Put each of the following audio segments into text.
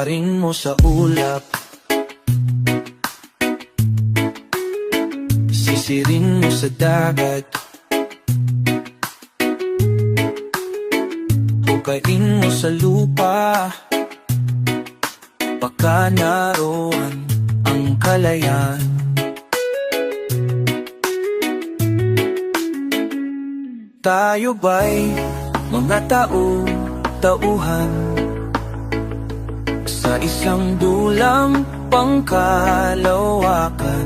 Liparin mo sa ulap, sisirin mo sa dagat, hukain mo sa lupa. Baka naroon ang kalayaan. Tayo ba'y mga tauhan sa isang dulang pangkalawakan?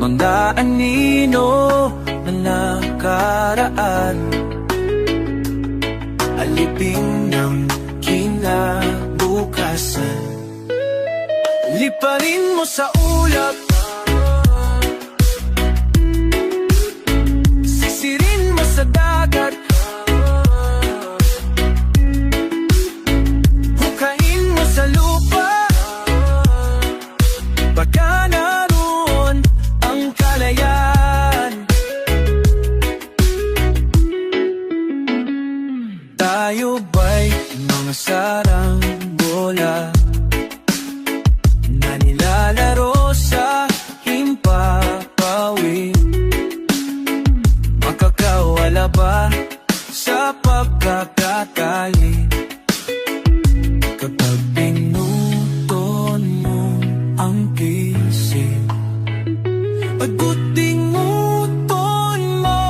Mga anino na nakaraan, alipin ng kinabukasan. Liparin mo sa ulap, sisirin mo sa dagat, hukain mo sa lupa. Baka naroon ang kalayaan. Tayo ba'y mga saranggola na nilalaro sa himpapawid? Makakawala ba sa pagkakatali kapag pinuton mo ang kisig? Pagbuting uton mo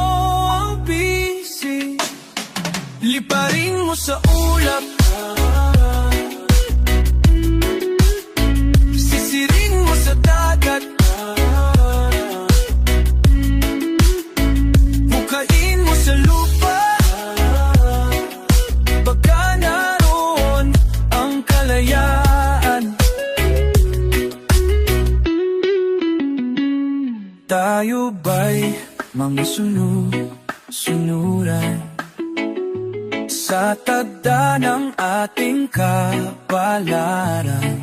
ang pisig, liparin mo sa ulap, sisirin mo sa dagat, hukain mo sa lupa. Baka naroon ang kalayaan. Tayo ba'y mga sunuran sa tagda ng ating kapalaran?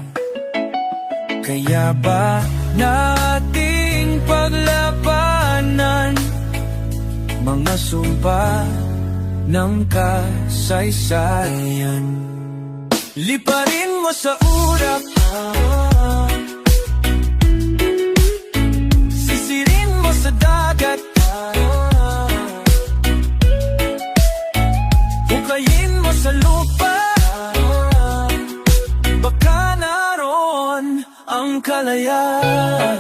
Kaya ba nating paglabanan mga sumpa ng kasaysayan? Liparin mo sa ulap, sisirin mo sa dagat, hukayin mo sa lupa. Baka naroon ang kalayaan.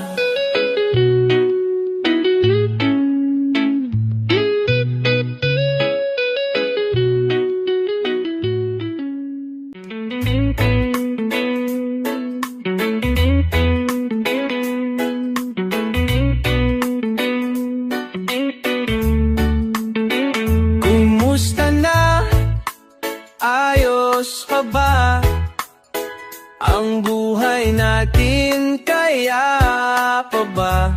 Kumusta na? Ayos pa ba ang buhay natin? Kaya pa ba?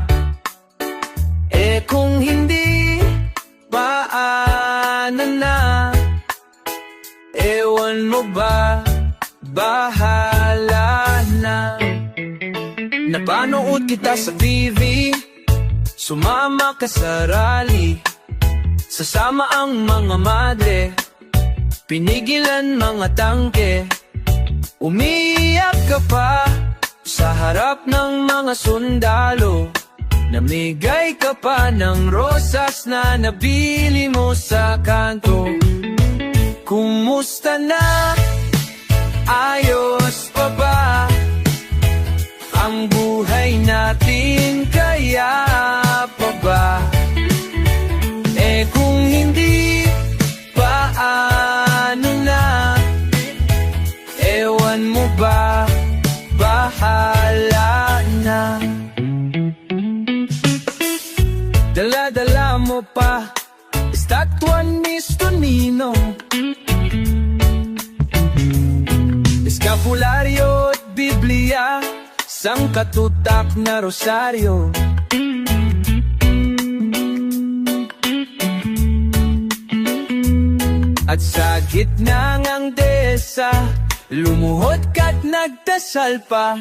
Kung hindi, paano na? Ewan mo ba? Bahala na. Napanood kita sa TV, sumama ka sa rally, sasama ang mga madre, pinigilan mga tangke. Umiyak ka pa sa harap ng mga sundalo, namigay ka pa ng rosas na nabili mo sa kanto. Kumusta na? Ayos pa ba ang buhay natin? Kaya pa ba? Kung hindi, paano na? Ewan mo ba? Bahala na. Dala-dala mo pa estatwan ni Tonino, eskapularyo at Biblia, sangkatutak na rosaryo. At sa gitna ng desa, lumuhod ka't nagdasal pa.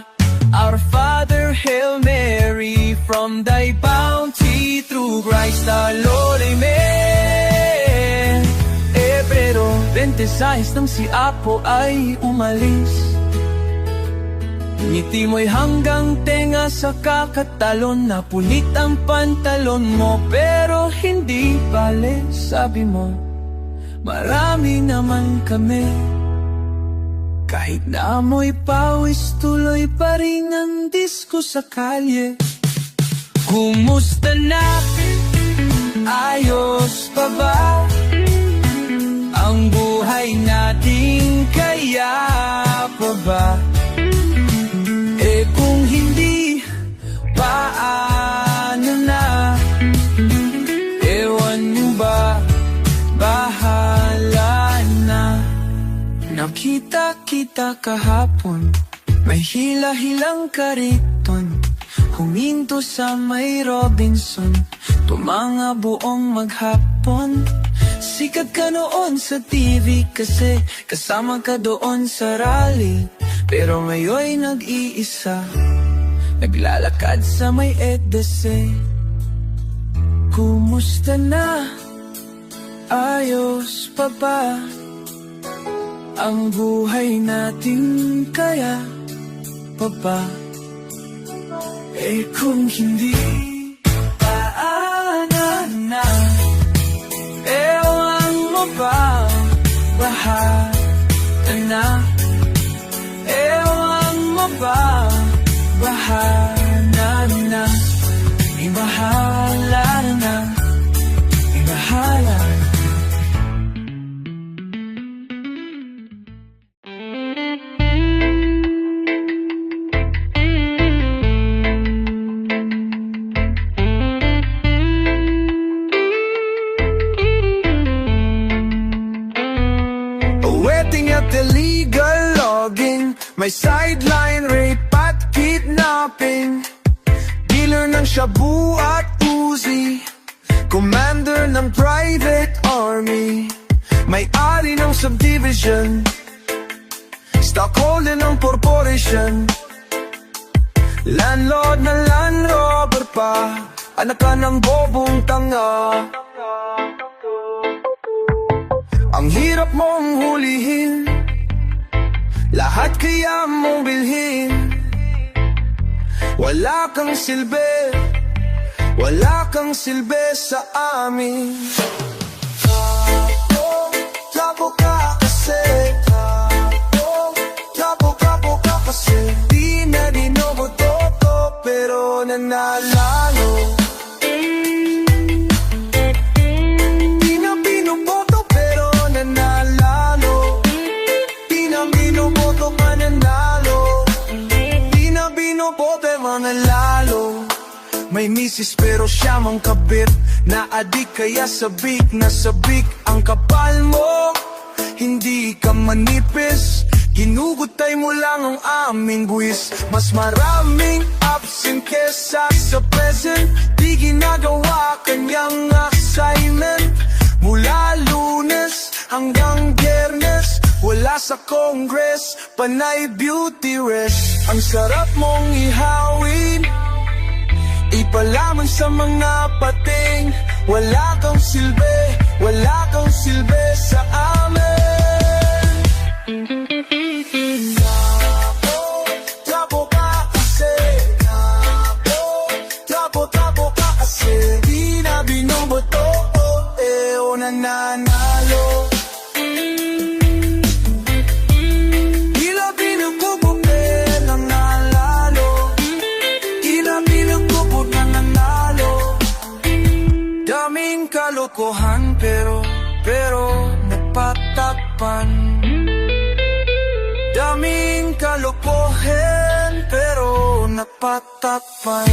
Our Father, Hail Mary, from thy bounty through Christ our Lord, Amen. Pebrero 21, Criticize nang si Apo ay umalis. Ngiti mo'y hanggang tenga sa kakatalon. Napunit ang pantalon mo pero hindi bale. Sabi mo, marami naman kami. Kahit na amoy pawis, tuloy pa rin ang disko sa kalye. Kumusta na? Ayos pa ba? Ang buhay natin kaya pa ba? Eh kung hindi, paano na? Ewan nyo ba? Bahala na. Nakita kita kahapon, may hila-hilang kariton. Huminto sa may Robinson, tumanga buong maghapon. Sikat ka noon sa TV kasi kasama ka doon sa rally. Pero ngayon nag-iisa, naglalakad sa may EDC. Kumusta na? Ayos pa ba? Ang buhay natin kaya pa ba? Eh kung hindi, paano na? Ewan mo ba? Bahala na. Ewan mo ba? Bahala na. Ibahala na. Ibahala na. Waiting at illegal logging, may sideline rape at kidnapping. Dealer ng shabu at Uzi, commander ng private army, may-ari ng subdivision, stockholder ng corporation, landlord na land robber pa, anak ka ng bobong tanga. Ang hirap mong hulihin, lahat kaya mong bilhin. Wala kang silbi, wala kang silbi sa amin. Tapo ka kasi, tapo ka kasi. Di na dinoboto pero nanalalo. May misis pero siya mang kabit, na-adik kaya sabik na sabik ang kapal mo. Hindi ka manipis, ginugutay mo lang ang aming buwis. Mas maraming absent kesa sa present, di ginagawa kanyang assignment. Mula Lunes hanggang Biyernes, wala sa Congress, panay beauty rest. Ang sarap mong ihawin, ipalaman sa mga pating. Wala kang silbi, wala kang silbi sa amin. Tapo ka kasi, tapo ka kasi. Di na binoboto, o nananalo. Kalokohan pero napatakpan. Daming kalokohan pero napatakpan.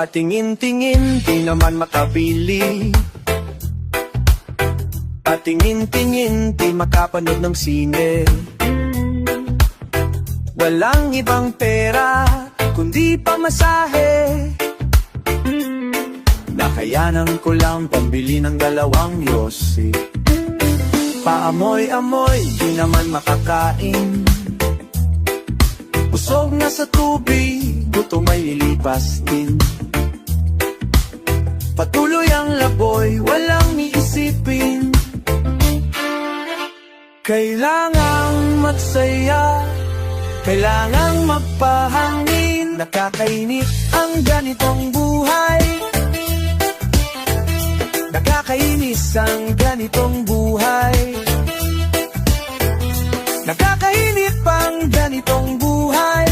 Patingin-tingin, di naman makabili. Patingin-tingin, di makapanood ng sine. Walang ibang pera, kundi pamasahe. Nakayanan ko lang pambili ng 2 yosi. Paamoy-amoy, di naman makakain. Busog na sa tubig, gutom ay lilipas din. Patuloy ang laboy, walang iisipin. Kailangang magsaya, kailangang magpahangin. Nakakainip ang ganitong buhay. Nakakainis ang ganitong buhay. Nakakainip ang ganitong buhay.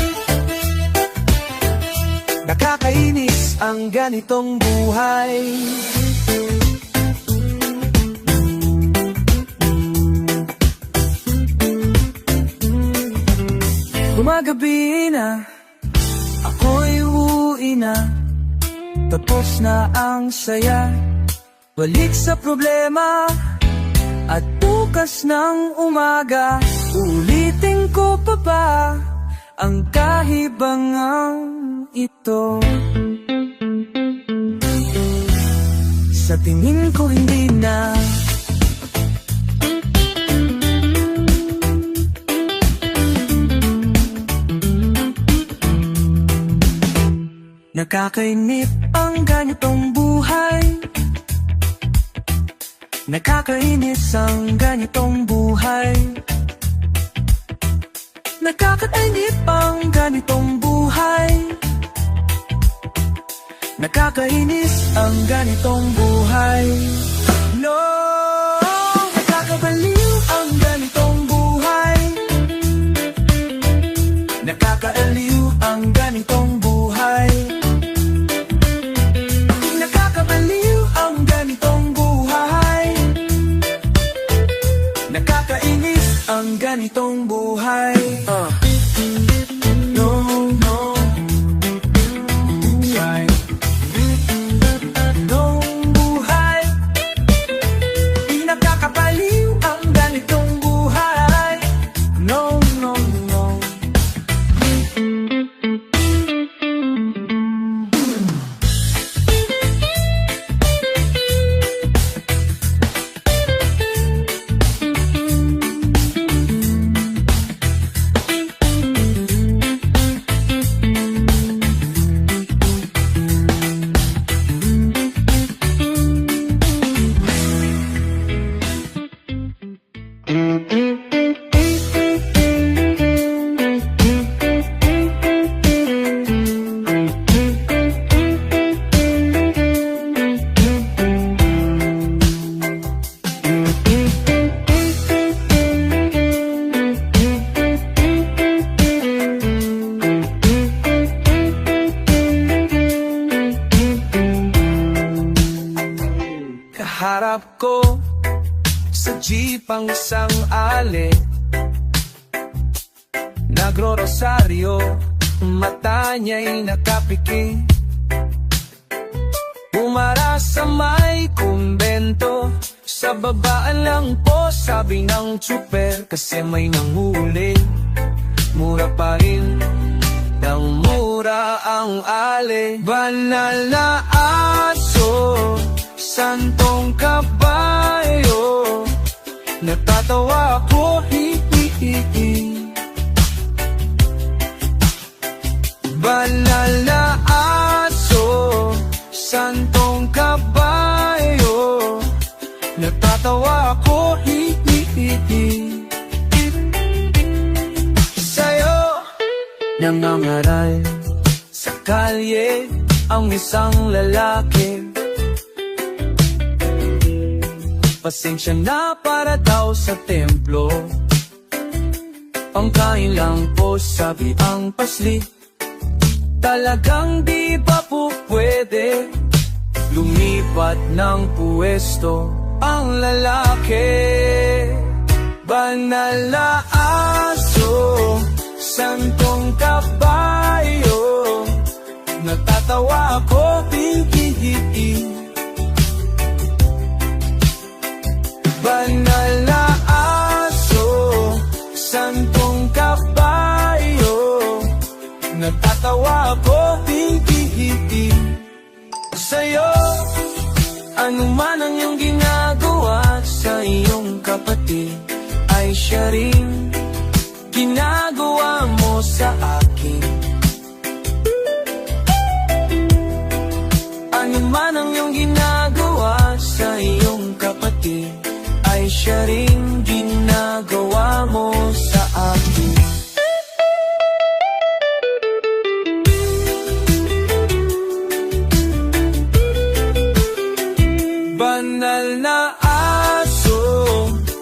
Nakakainis ang ganitong buhay. Gumagabi na, ako'y uuwi na. Tapos na ang saya, balik sa problema. At bukas ng umaga, ulitin ko pa ba ang kahibangang ito? Sa tingin ko hindi na. Nakakainip ang ganitong buhay. Nakakainis ang ganitong buhay. Nakakainip ang ganitong buhay. Nakakainis ang ganitong buhay. No, nakakabaliw ang ganitong buhay. Nakakaaliw ang ganitong buhay. Nakakabaliw ang ganitong buhay. Nakakainis ang ganitong buhay. No, no. Harap ko sa jeep ang isang ali, nagro-rosaryo, mata niya'y nakapiki. Umara sa may kumbento, sa babaan lang po sabi ng tsuper. Kasi may nanghuli, mura pa rin ng mura ang ali. Banal na aso, santong kabayo, natatawa ko, hi-hi-hi. Banal na aso, santong kabayo, natatawa ko, hi-hi-hi. Sa'yo nangangaral sa kalye ang isang lalaki. Pasensya na para daw sa templo, pangkain lang po sabi ang pasli. Talagang di ba po pwede lumipat ng puwesto ang lalaki? Banal na aso, santong kabayo, natatawa ko, Banal na aso, santong kabayo, natatawa ako, hihihiti sa'yo. Ano man ang iyong ginagawa sa iyong kapatid, ay siya rin ginagawa mo sa akin. Ano man ang iyong ginagawa sa iyong kapatid, ay siya rin ginagawa mo sa akin. Banal na aso,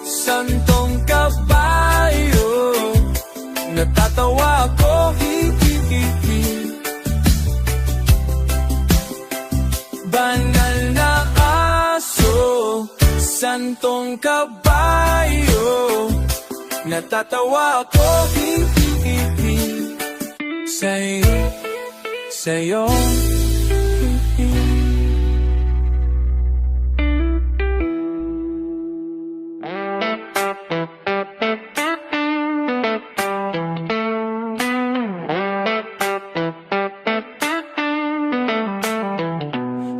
santong kabayo, natatawa ko, hihihihi. Banal na aso, santong kabayo, natatawa ko, hihihihi. Sa'yo,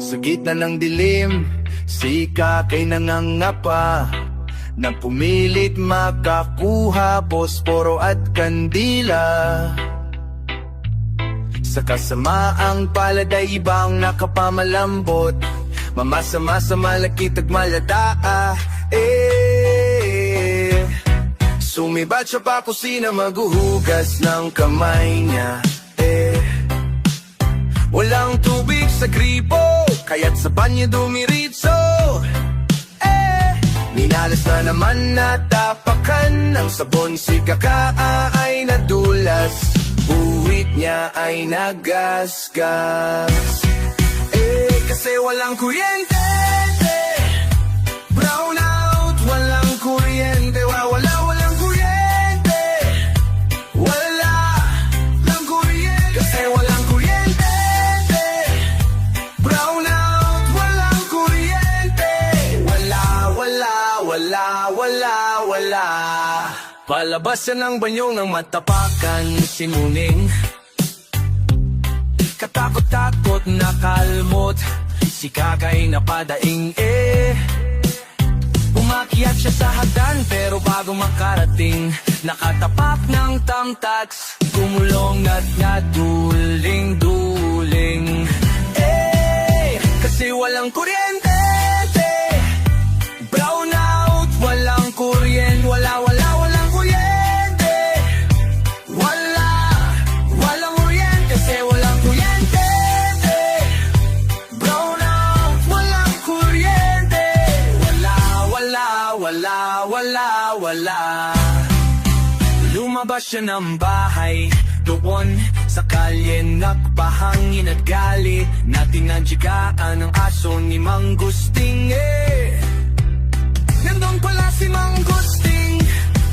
Sa gitna ng dilim, si kakay nangangapa na pumilit makakuha posporo at kandila. Sa kasamaang palad ay ibang nakapamalambot, mamasa-masa malakitag maladaa. Sumibat siya pa kusina maghuhugas ng kamay niya. Walang tubig sa gripo, kaya't sa banyo dumiritso. Minalas na naman natapakan ng sabon, si kaka ay nadulas, buwit niya ay nagasgas. Kasi walang kuryente, brown out, walang kuryente, walang kuryente, walang kuryente. Kasi walang kuryente, brown out, walang kuryente, wala. Palabas siya ng banyo ng matapakan si Muning, katakot-takot nakalmot, si kakay napadaing umakyat siya sa hagdan, pero bago makarating, nakatapak ng tamtags, gumulong at naduling-duling. Kasi walang kuryente, brown out, walang kuryente, walang kuryente, walang kuryente. Kasi walang kuryente, brown out, walang kuryente, wala. Lumabas siya ng bahay, doon sa kalye nakpahangin at galit, na tinadyagaan ng aso ni Mang Gusting. Nandun pala si Mang Gusting,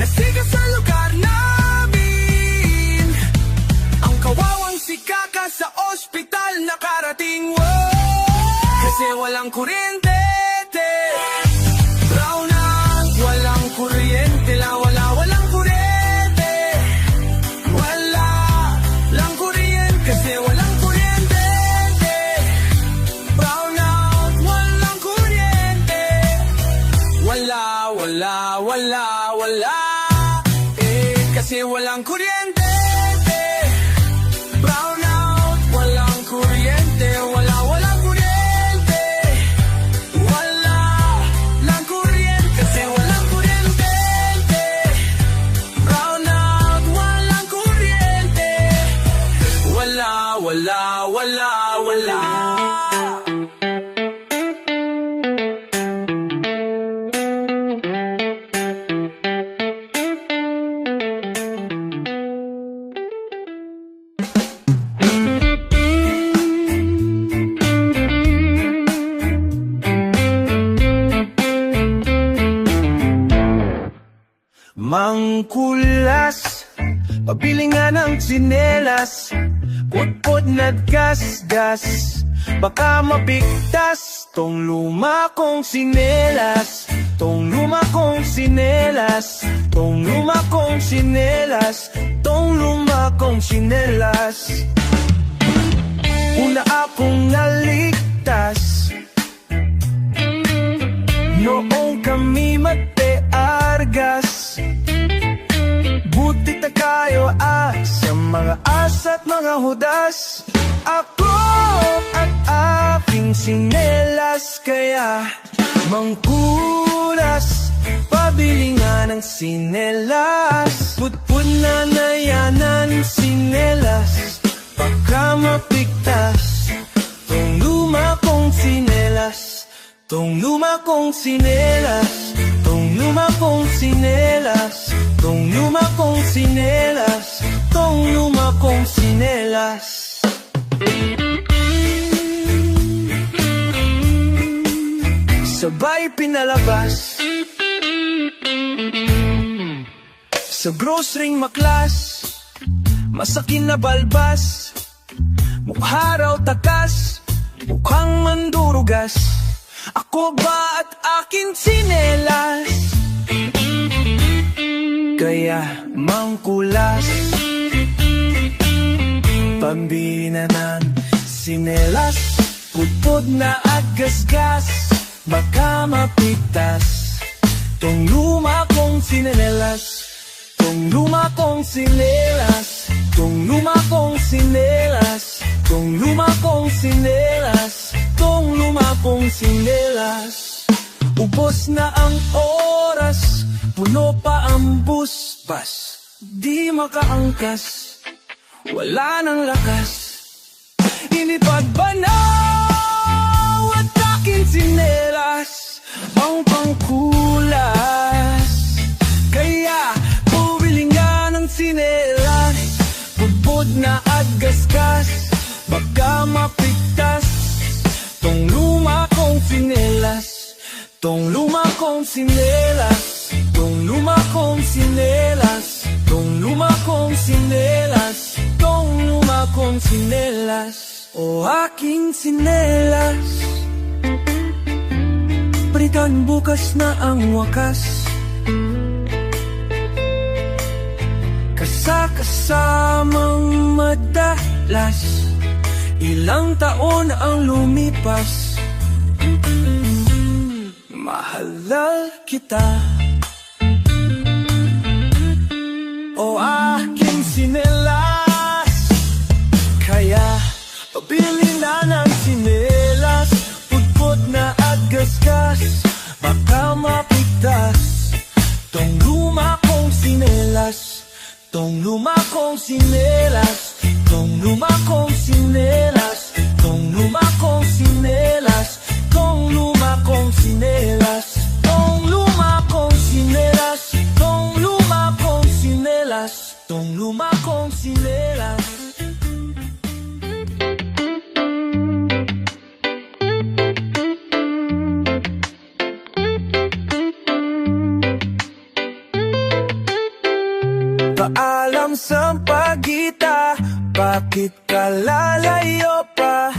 nasiga sa lugar namin. Ang kawawang si Kaka sa ospital nakarating. Kasi walang kuryente, brown out, walang kuryente, walang kuryente, walang kuryente. Kasi walang kuryente, brown out, walang kuryente, wala. Kasi walang kuryente, brown out, walang kuryente, walang kuryente, walang kuryente. Kasi walang kuryente, brown out, walang kuryente, wala. Mangkulas, pabili nga ng tsinelas, put-put na gasgas, baka mapigtas. Tong luma kong sinelas, tong luma kong sinelas, tong luma kong sinelas, tong luma kong sinelas. Una akong naligtas noong kami magteargas. Buti na kayo sa mga asa at mga hudas. Ako at aking sinelas, kaya mangkulas, pabili nga ng sinelas. Putput na nayanan sinelas, baka mapigtas. Tong luma kong sinelas, tong luma kong sinelas, tong luma kong sinelas, tong luma kong sinelas, tong luma kong sinelas. Sabay pinalabas sa grocery'ng maklas, masakin na balbas, mukha raw takas, mukhang mandurugas. Ako ba at aking sinelas, kaya mangkulas, pambili na ng sinelas. Putpud na at gasgas, baka mapigtas. Tong luma kong sinelas, tong luma kong sinelas, tong luma kong sinelas, tong luma kong sinelas, tong luma kong sinelas. Ubos na ang oras, puno pa ang bus, di makaangkas, wala nang lakas. Inipagbanaw at aking sinelas, ang pangkulas, kaya bumili nga ng sinelas. Pudpud na at gasgas, baka mapigtas. Tong luma kong sinelas, tong luma kong sinelas, tong luma kong sinelas, tong luma kong sinelas, tong luma kong sinelas. O aking sinelas, palitan bukas na ang wakas. Kasakasamang madalas, ilang taon ang lumipas. Mahal kita, o aking sinelas, kaya pabili na ng sinelas. Putput na at gasgas, baka mapigtas. Tong luma kong sinelas, tong luma kong sinelas, tong luma kong sinelas, tong luma kong sinelas, tong luma kong sinelas, tong luma kong sinelas, tong luma kong sinelas, tong luma kong sinelas. Paalam sa pagita, bakit ka lalayo pa?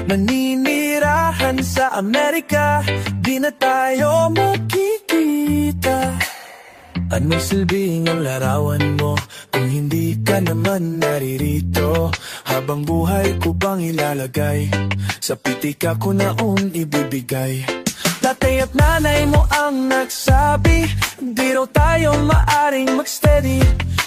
Naninirahan sa Amerika, di na tayo makikita. Anong silbing ang larawan mo kung hindi ka naman naririto? Habang buhay ko bang ilalagay sa pitika ko naon ibibigay? Tatay at nanay mo ang nagsabi, di raw tayo maaring magsteady.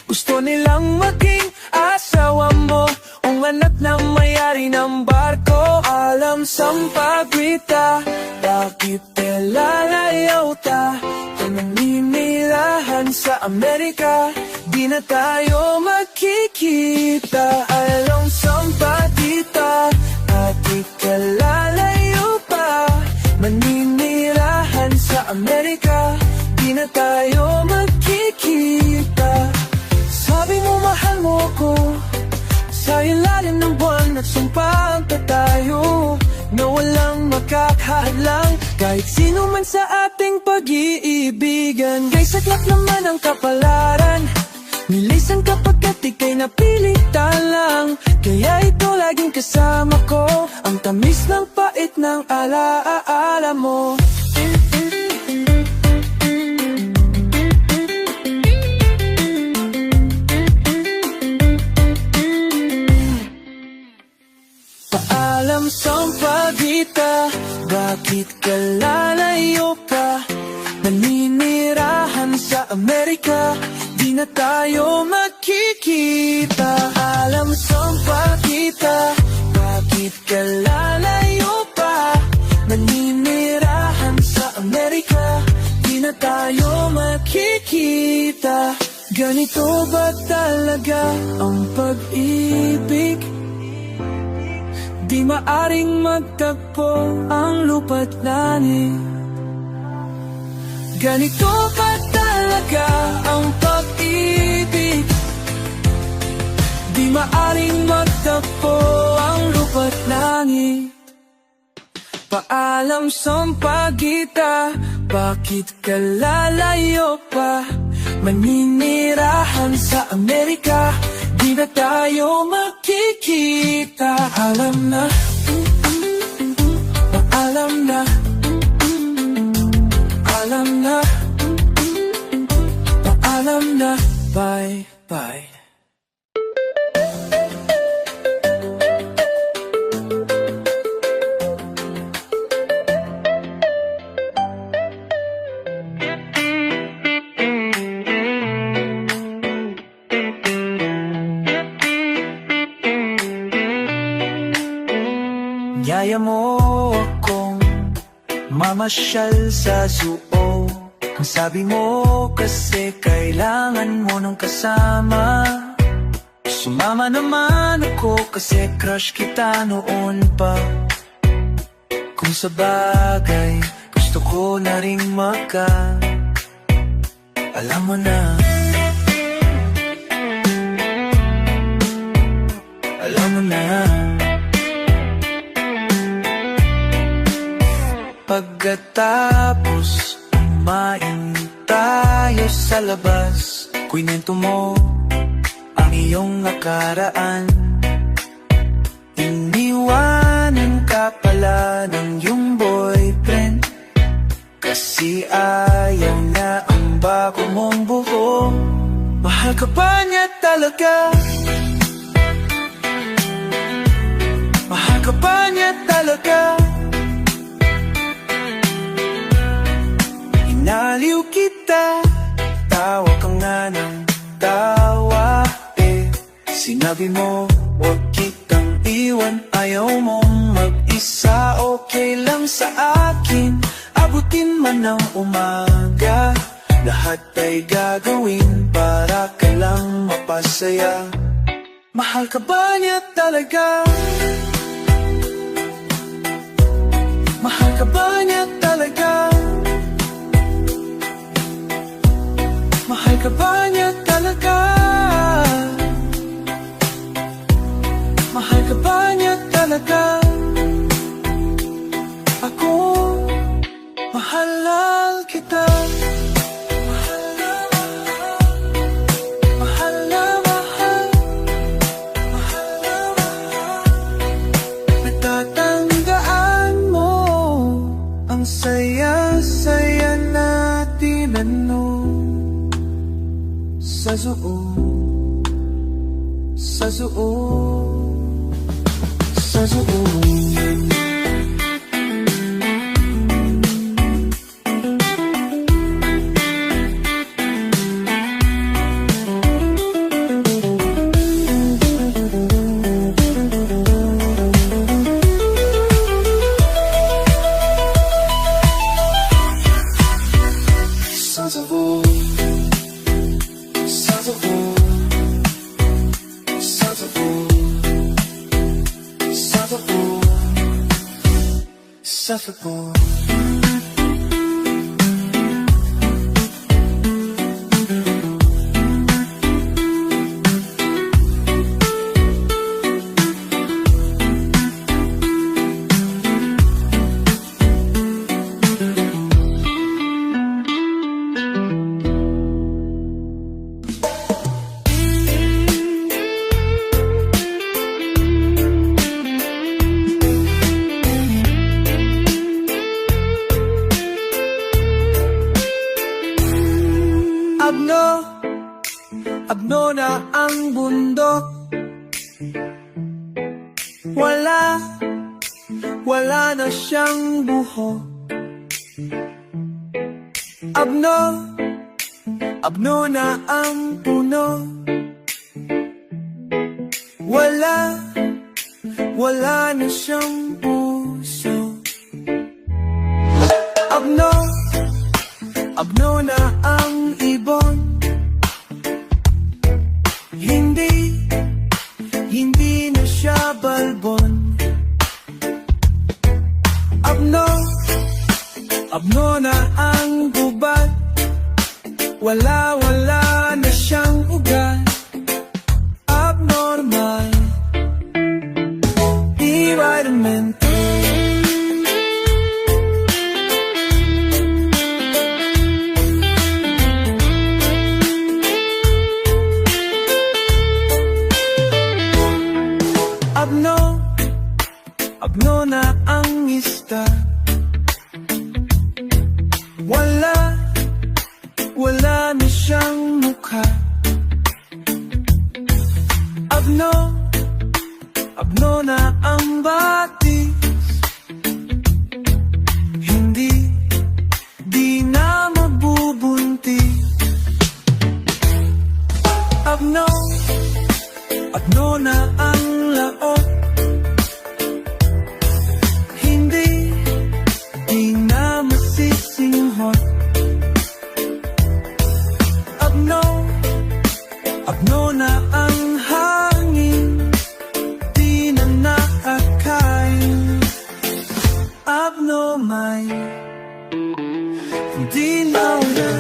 Gusto nilang maging asawa mo, ang anak na may-ari ng barko. Alam sang pagwita, bakit lalayaw ta? Naninirahan sa Amerika, di na tayo magkikita. Alam sang pagwita, bakit lalayaw pa? Maninirahan sa Amerika, di na tayo magkikita. Sabi mo mahal mo ako, sa ilalim ng buwan at sumpaan pa tayo, na walang makakahadlang kahit sino man sa ating pag-iibigan. Kay saklap naman ang kapalaran, nilisan kapag ika'y napilitan lang, kaya ito lang laging kasama ko. Ang tamis ng pait ng alaala mo. Paalam sampagita, bakit ka lalayo pa? Naninirahan sa Amerika, di na tayo magkikita. Alam sampagita, bakit ka lalayo pa? Naninirahan sa Amerika, di na tayo magkikita. Ganito ba talaga ang pag-ibig? Di maaring magtagpo ang lupa't langit. Ganito ba talaga ang pag-ibig? Di maaring magtagpo ang lupa't langit. Paalam sampagita, bakit ka lalayo pa? Maninirahan sa Amerika, di na tayo magkikita. Alam na, alam na, alam na, alam na, bye, bye. Niyaya mo akong mamasyal sa zoo. Ang sabi mo kasi kailangan mo ng kasama. Sumama naman ako kasi crush kita noon pa. Kung sa bagay gusto ko na ring alam mo na. Alam mo na. Pagkatapos kumain tayo sa labas, kwento mo ang iyong nakaraan. Iniwanan ka pala ng iyong boyfriend kasi ayaw na ang bago mong buhok. Mahal ka ba niya talaga? Mahal ka ba niya talaga? Inaliw kita, tawa ka nga ng tawa Sinabi mo, huwag kitang iwan, ayaw mong mag-isa. Okay lang sa akin, abutin man ng umaga. Lahat ay gagawin para ka lang mapasaya. Mahal ka ba niya talaga? Mahal ka ba niya talaga? Mahal ka ba niya talaga? Mahal ka ba niya talaga? Ako, mahal kita. Mahal na mahal. Mahal na mahal. Mahal na mahal. Natatandaan mo ang saya-saya natin sa zoo. Sa zoo. Sa zoo. Suffocating. Wala na siyang buhok. Abno na ang puno. Wala na siyang puso. Abno na ang ibon. Hindi na siya balbon. Abno na ang gubat. Wala na siyang ugat. Abnormal, environmental. Abno na ang ista. Wala na siyang mukha. Abno na ang batis. Di na mabubuntis. Abno na ang laot. Di na masisinghot. Abno na ang hangin. Di na nakakain. Abnormal, hindi na wala.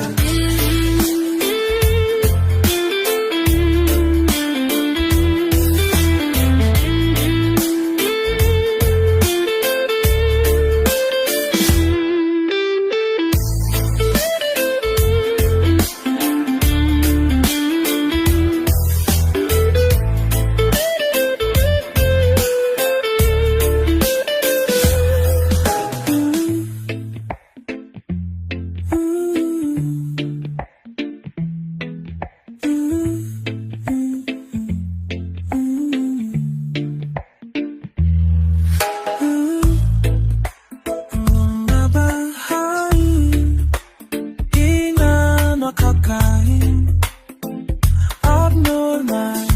Abnormal.